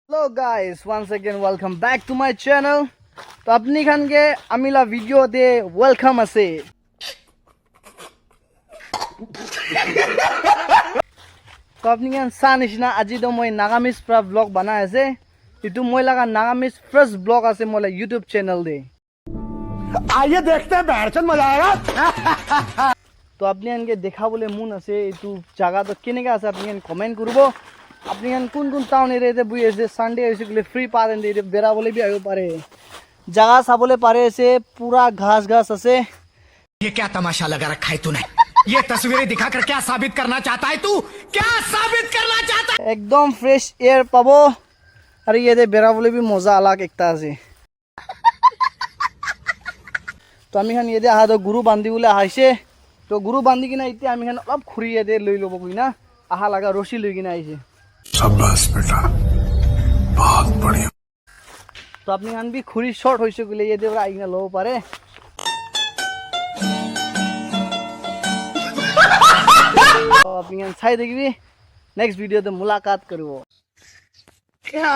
Hello guys, once again welcome back to my channel. तो अपनी खान के अमिला video दे welcome असे तो अपनी खान सा निशिना আজি तो मैं नागामिस प्रा ब्लॉग बना ऐसे इतु मैं लगा नागामिस फर्स्ट ब्लॉग असे मोला यूट्यूब चैनल दे आइए देखते हैं बैठन मजा आएगा तो अपनी खान के देखा बोले मुन असे इतु जगह तो किने का असे अपनी खान कमेंट करबो अपनी खान कौन टाउन एरिया ते बुई ऐसे संडे ऐसे के लिए फ्री पा दें दे बेरा बोले भी आयो पारे जगह साबोले पारे ऐसे पूरा घास घास असे ये क्या तमाशा लगा रखा है तूने ये तस्वीरें दिखाकर क्या साबित करना चाहता है तू क्या साबित करना चाहता है एकदम फ्रेश एयर पाबो अरे ये दे बेरा बोले भी मजा अलग एकता আছে तो আমি খান এদে আহা তো গুরু বান্ধি বলে আইছে তো গুরু বান্ধি কিনা ইতে আমি খান অলপ খুরি এদে লৈ লব কইনা আহা লাগা রশি লৈ কিনা আইছে शाबाश बेटा बहुत बढ़िया তো আপনি খান বি খুরি শর্ট হইছে গলে এদে ওরা আইনা লব পারে তো আপনি খান চাই দেখবি নেক্সট ভিডিওতে মুলাকাত করব क्या